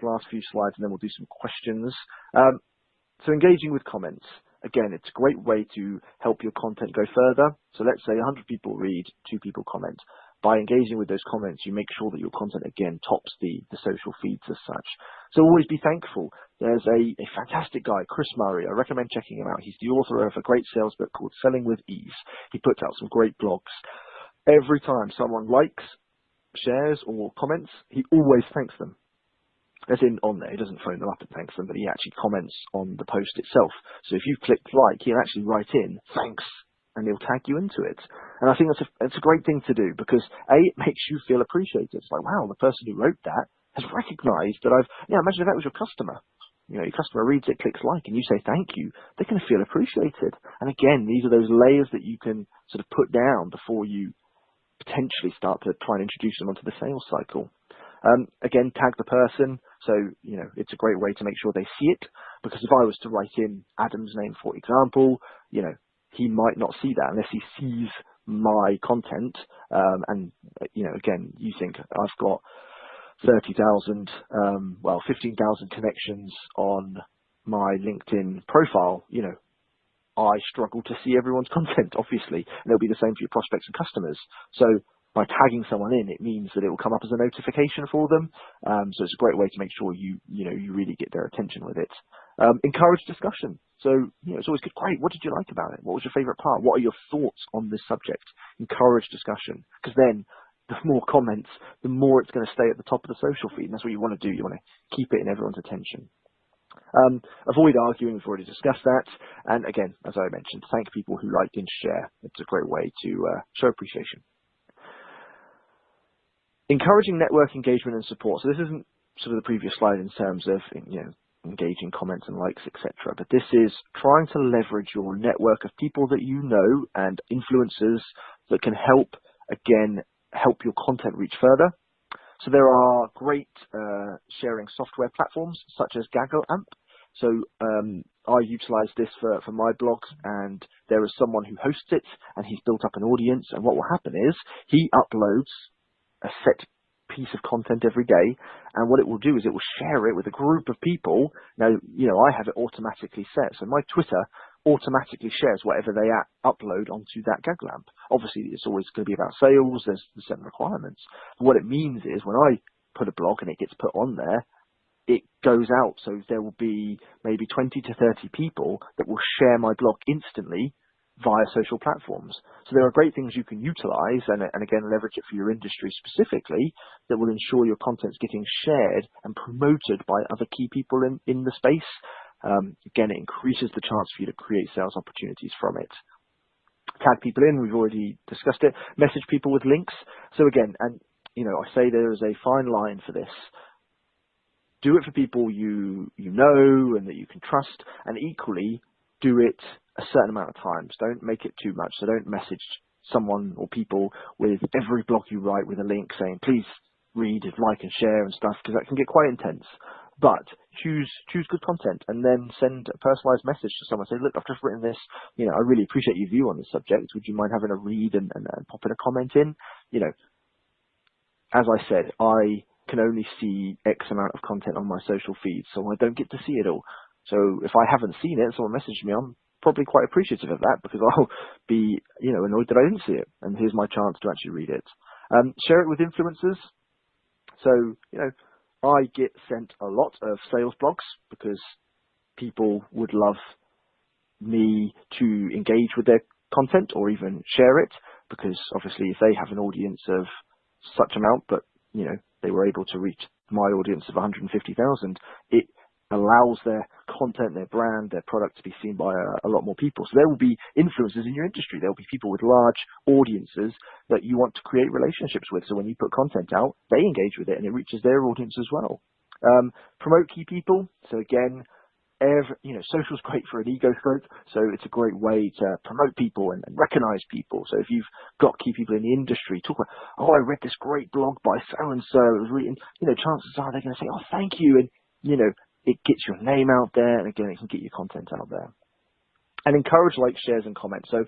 last few slides, and then we'll do some questions. So engaging with comments. Again, it's a great way to help your content go further. So let's say 100 people read, 2 people comment. By engaging with those comments, you make sure that your content, again, tops the social feeds as such. So always be thankful. There's a fantastic guy, Chris Murray. I recommend checking him out. He's the author of a great sales book called Selling with Ease. He puts out some great blogs. Every time someone likes, shares, or comments, he always thanks them. As in on there, he doesn't phone them up and thanks them, but he actually comments on the post itself. So if you click like, he'll actually write in, thanks, and he'll tag you into it. And I think it's a great thing to do because it makes you feel appreciated. It's like, wow, the person who wrote that has recognized that imagine if that was your customer. Your customer reads it, clicks like, and you say thank you. They're going to feel appreciated. And again, these are those layers that you can sort of put down before you potentially start to try and introduce them onto the sales cycle. Again, tag the person. So, it's a great way to make sure they see it, because if I was to write in Adam's name, for example, he might not see that unless he sees my content. And, again, you think I've got 30,000, 15,000 connections on my LinkedIn profile. I struggle to see everyone's content, obviously, and it'll be the same for your prospects and customers. So by tagging someone in, it means that it will come up as a notification for them. So it's a great way to make sure you really get their attention with it. Encourage discussion. So it's always good. Great. What did you like about it? What was your favorite part? What are your thoughts on this subject? Encourage discussion, because then the more comments, the more it's going to stay at the top of the social feed. And that's what you want to do. You want to keep it in everyone's attention. Avoid arguing. We've already discussed that. And again, as I mentioned, thank people who like and share. It's a great way to show appreciation. Encouraging network engagement and support. So this isn't sort of the previous slide in terms of engaging comments and likes, etc. But this is trying to leverage your network of people that you know and influencers that can help your content reach further. So there are great sharing software platforms such as GaggleAmp. So I utilize this for my blogs, and there is someone who hosts it, and he's built up an audience. And what will happen is he uploads a set piece of content every day, and what it will do is it will share it with a group of people. Now, I have it automatically set, so my Twitter automatically shares whatever they upload onto that GaggleAmp. Obviously, it's always going to be about sales. There's certain requirements. But what it means is when I put a blog and it gets put on there, it goes out. So there will be maybe 20 to 30 people that will share my blog instantly via social platforms. So there are great things you can utilize and again, leverage it for your industry specifically that will ensure your content's getting shared and promoted by other key people in the space. Again, it increases the chance for you to create sales opportunities from it. Tag people in, we've already discussed it. Message people with links. So again, and I say there is a fine line for this. Do it for people you know and that you can trust, and equally do it a certain amount of times. Don't make it too much. So don't message someone or people with every blog you write with a link saying, please read, like and share and stuff, because that can get quite intense. But choose good content and then send a personalized message to someone. Say, look, I've just written this. I really appreciate your view on this subject. Would you mind having a read and popping a comment in? As I said, I can only see X amount of content on my social feed, so I don't get to see it all. So if I haven't seen it, someone messaged me, I'm probably quite appreciative of that, because I'll be, annoyed that I didn't see it. And here's my chance to actually read it. Share it with influencers. So, I get sent a lot of sales blogs because people would love me to engage with their content or even share it, because obviously if they have an audience of such amount, but, they were able to reach my audience of 150,000, it allows their content, their brand, their product to be seen by a lot more people. So there will be influencers in your industry. There will be people with large audiences that you want to create relationships with. So when you put content out, they engage with it and it reaches their audience as well. Promote key people. So again, social's great for an ego stroke, so it's a great way to promote people and recognize people. So if you've got key people in the industry, talk about, oh, I read this great blog by so-and-so, it was reading, chances are they're going to say, oh, thank you, and, it gets your name out there, and again, it can get your content out there. And encourage likes, shares, and comments. So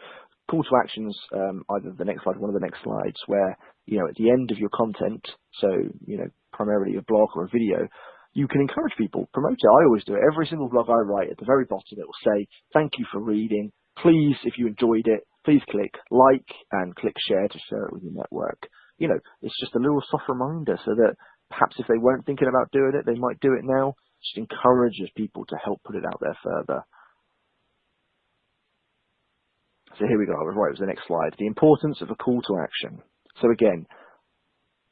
call to actions, either the next slide, one of the next slides, where, at the end of your content, so, primarily a blog or a video, you can encourage people, promote it. I always do it. Every single blog I write, at the very bottom, it will say, thank you for reading. Please, if you enjoyed it, please click like and click share to share it with your network. It's just a little soft reminder so that perhaps if they weren't thinking about doing it, they might do it now. Just encourages people to help put it out there further. So here we go. Right, it was the next slide. The importance of a call to action. So again,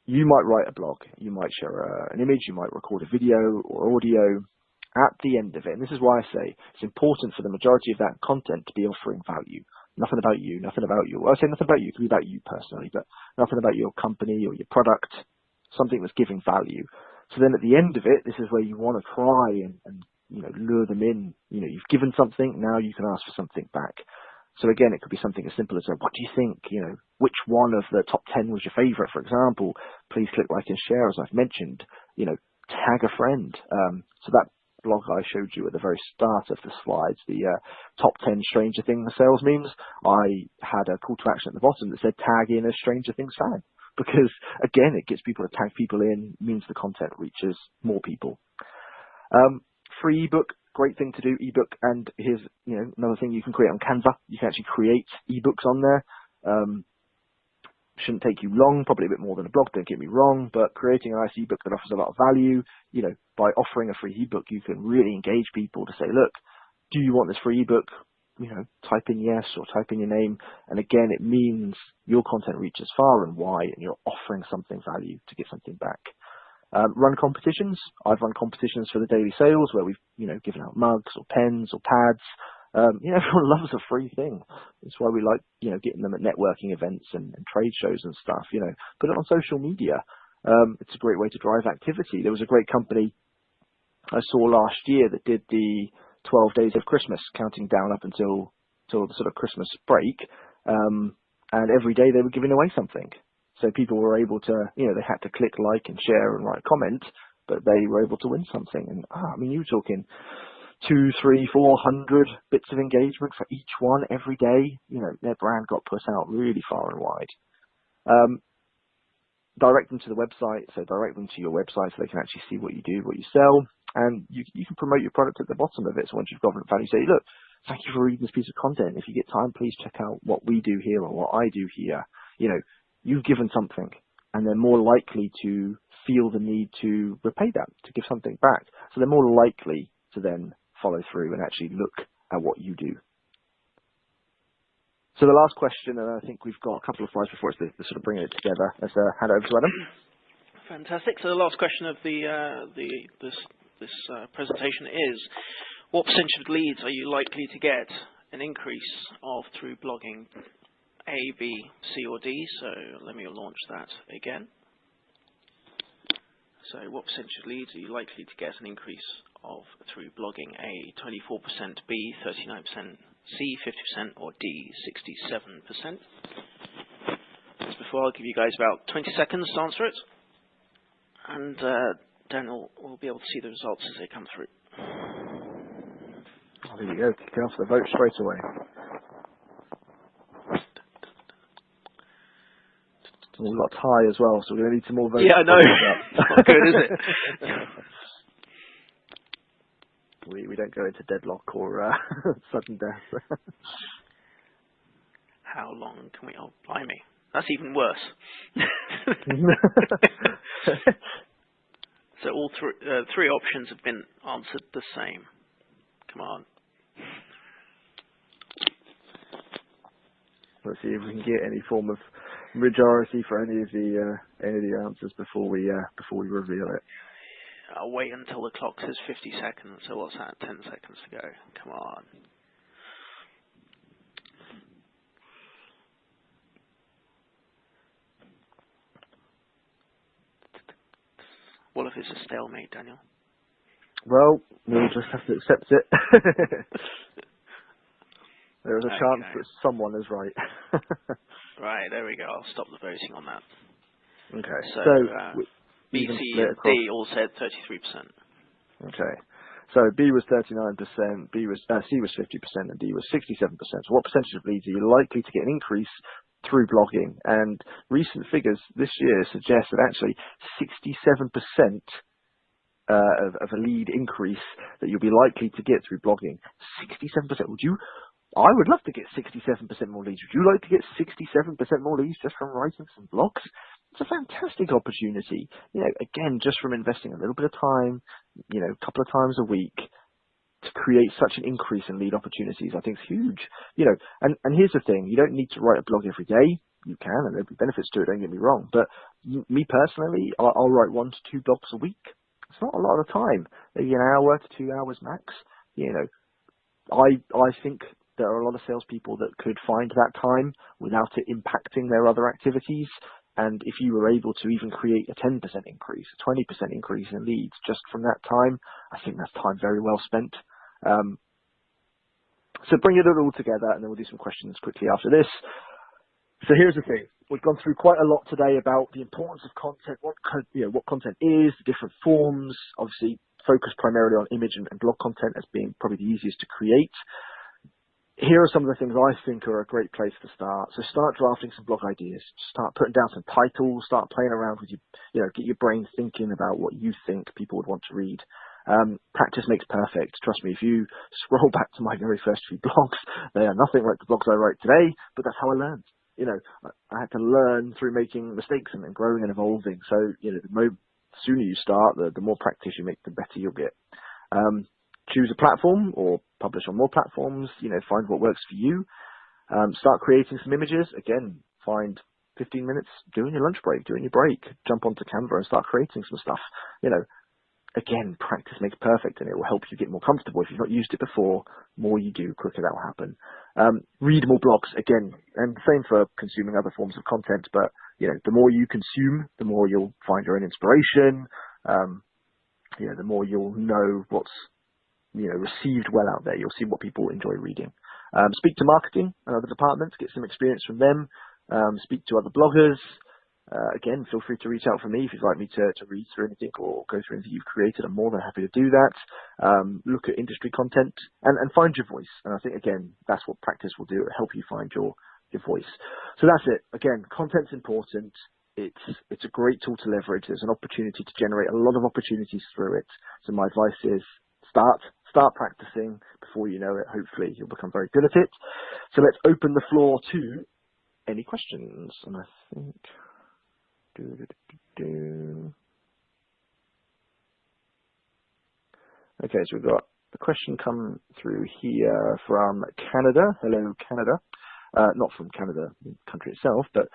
you might write a blog, you might share an image, you might record a video or audio. At the end of it, and this is why I say it's important for the majority of that content to be offering value. Nothing about you, nothing about you. Well, I say nothing about you, it could be about you personally, but nothing about your company or your product, something that's giving value. So then at the end of it, this is where you want to try and lure them in. You've given something, now you can ask for something back. So again, it could be something as simple as, what do you think? Which one of the top 10 was your favorite, for example? Please click like and share, as I've mentioned. Tag a friend. So that blog I showed you at the very start of the slides, the top 10 Stranger Things sales memes, I had a call to action at the bottom that said tag in a Stranger Things fan. Because, again, it gets people to tag people in, means the content reaches more people. Free ebook. Great thing to do, ebook, and here's another thing you can create on Canva. You can actually create ebooks on there. Shouldn't take you long, probably a bit more than a blog, don't get me wrong, but creating a nice ebook that offers a lot of value, by offering a free ebook, you can really engage people to say, look, do you want this free ebook? Type in yes or type in your name, and again, it means your content reaches far and wide, and you're offering something value to get something back. Run competitions. I've run competitions for the daily sales where we've, given out mugs or pens or pads. Everyone loves a free thing. That's why we like, getting them at networking events and trade shows and stuff, put it on social media. It's a great way to drive activity. There was a great company I saw last year that did the 12 days of Christmas, counting down up until the sort of Christmas break. And every day they were giving away something. So people were able to, they had to click like and share and write a comment, but they were able to win something. And you were talking 200, 300, 400 bits of engagement for each one every day. Their brand got put out really far and wide. Direct them to the website, so direct them to your website so they can actually see what you do, what you sell, and you can promote your product at the bottom of it. So once you've got value, say, look, thank you for reading this piece of content. If you get time, please check out what we do here or what I do here. You've given something, and they're more likely to feel the need to repay that, to give something back. So they're more likely to then follow through and actually look at what you do. So the last question, and I think we've got a couple of slides before us to sort of bring it together. Let's hand over to Adam. Fantastic. So the last question of this presentation is, what percentage of leads are you likely to get an increase of through blogging? A, B, C, or D. So let me launch that again. So what percentage of leads are you likely to get an increase of through blogging? A, 24%, B, 39%, C, 50%, or D, 67%. Just before, I'll give you guys about 20 seconds to answer it. And then we'll be able to see the results as they come through. Oh, there you go. Kick off the vote straight away. We've got a tie as well, so we're going to need some more votes. Yeah, I know. Not good, is it? We don't go into deadlock or sudden death. How long can we... Oh, blimey. That's even worse. So all three options have been answered the same. Come on. Let's see if we can get any form of majority for any of the answers before we reveal it. I'll wait until the clock says 50 seconds. So what's that? 10 seconds to go. Come on. What if it's a stalemate, Daniel? Well, we'll just have to accept it. There is a chance that someone is right. Right, there we go. I'll stop the voting on that. Okay. So, B, even C, split and across. D all said 33%. Okay. So B was 39%, C was 50%, and D was 67%. So what percentage of leads are you likely to get an increase through blogging? And recent figures this year suggest that actually 67% of a lead increase that you'll be likely to get through blogging. 67%. I would love to get 67% more leads. Would you like to get 67% more leads just from writing some blogs? It's a fantastic opportunity. Again, just from investing a little bit of time, a couple of times a week to create such an increase in lead opportunities, I think is huge. And here's the thing, you don't need to write a blog every day. You can, and there'll be benefits to it, don't get me wrong. But me personally, I'll write 1 to 2 blogs a week. It's not a lot of time, maybe an hour to 2 hours max. I think there are a lot of salespeople that could find that time without it impacting their other activities. And if you were able to even create a 10% increase, a 20% increase in leads just from that time, I think that's time very well spent. So bring it all together, and then we'll do some questions quickly after this. So here's the thing. We've gone through quite a lot today about the importance of content, what content is, the different forms, obviously focus primarily on image and blog content as being probably the easiest to create. Here are some of the things I think are a great place to start. So start drafting some blog ideas. Start putting down some titles. Start playing around with get your brain thinking about what you think people would want to read. Practice makes perfect. Trust me, if you scroll back to my very first few blogs, they are nothing like the blogs I write today, but that's how I learned. I had to learn through making mistakes and growing and evolving. So, the sooner you start, the more practice you make, the better you'll get. Choose a platform or publish on more platforms, find what works for you. Start creating some images. Again, find 15 minutes during your lunch break, during your break, jump onto Canva and start creating some stuff. Again, practice makes perfect, and it will help you get more comfortable. If you've not used it before, more you do, quicker that will happen. Read more blogs, again, and same for consuming other forms of content, but, the more you consume, the more you'll find your own inspiration, the more you'll know what's, received well out there. You'll see what people enjoy reading. Speak to marketing and other departments, get some experience from them. Speak to other bloggers. Again, feel free to reach out for me if you'd like me to read through anything or go through anything you've created. I'm more than happy to do that. Look at industry content and find your voice. And I think, again, that's what practice will do. It'll help you find your voice. So that's it. Again, content's important. It's a great tool to leverage. There's an opportunity to generate a lot of opportunities through it. So my advice is start practicing before you know it. Hopefully you'll become very good at it. So let's open the floor to any questions. And I think... Okay, so we've got a question come through here from Canada. Hello, Canada. Not from Canada, the country itself, but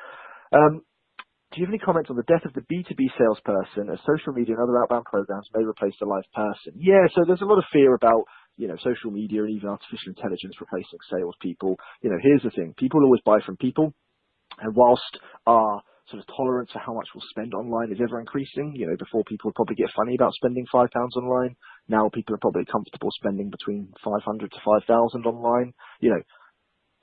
do you have any comments on the death of the B2B salesperson as social media and other outbound programs may replace the live person? Yeah, so there's a lot of fear about, social media and even artificial intelligence replacing salespeople. Here's the thing. People always buy from people. And whilst our sort of tolerance for how much we'll spend online is ever increasing, before people would probably get funny about spending £5 online. Now people are probably comfortable spending between 500 to 5,000 online.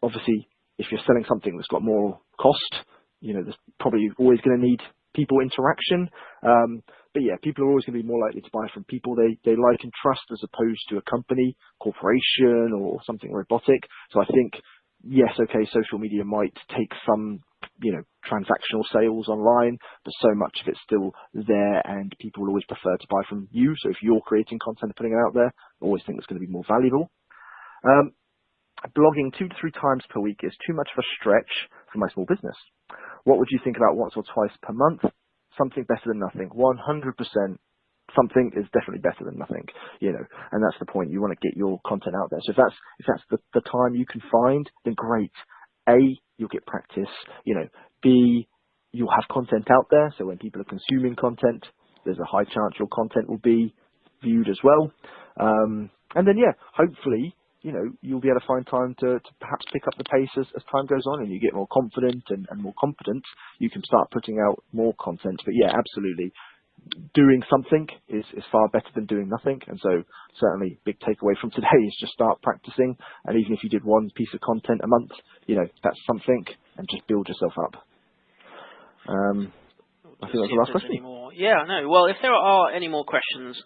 Obviously, if you're selling something that's got more cost, there's probably always going to need people interaction. But yeah, people are always going to be more likely to buy from people they like and trust as opposed to a company, corporation, or something robotic. So I think, yes, okay, social media might take some, transactional sales online, but so much of it's still there and people will always prefer to buy from you. So if you're creating content and putting it out there, I always think it's going to be more valuable. Blogging 2 to 3 times per week is too much of a stretch for my small business. What would you think about once or twice per month? Something better than nothing. 100%. Something is definitely better than nothing, and that's the point. You want to get your content out there. So if that's the time you can find, then great. A, you'll get practice. B, you'll have content out there. So when people are consuming content, there's a high chance your content will be viewed as well. And then, yeah, hopefully, you'll be able to find time to perhaps pick up the pace as time goes on and you get more confident and more competent. You can start putting out more content. But yeah, absolutely. Doing something is far better than doing nothing. And so certainly big takeaway from today is just start practicing. And even if you did one piece of content a month, that's something, and just build yourself up. I think that's the last question. Yeah, no. Well, if there are any more questions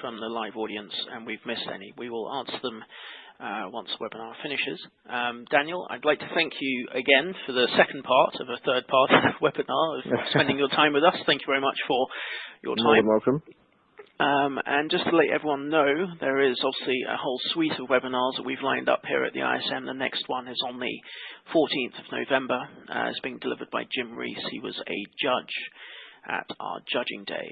from the live audience and we've missed any, we will answer them once the webinar finishes. Daniel, I'd like to thank you again for the second part of a third part of the webinar, of spending your time with us. Thank you very much for your time. More than welcome. And just to let everyone know, there is obviously a whole suite of webinars that we've lined up here at the ISM. The next one is on the 14th of November. It's being delivered by Jim Rees. He was a judge at our judging day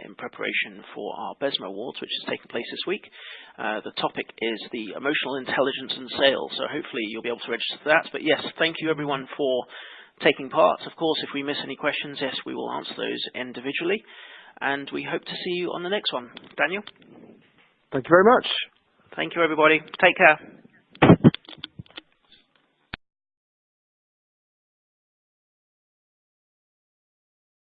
in preparation for our BESMA Awards, which is taking place this week. The topic is the emotional intelligence in sales, so hopefully you'll be able to register for that. But yes, thank you everyone for taking part. Of course, if we miss any questions, yes, we will answer those individually. And we hope to see you on the next one. Daniel? Thank you very much. Thank you, everybody. Take care.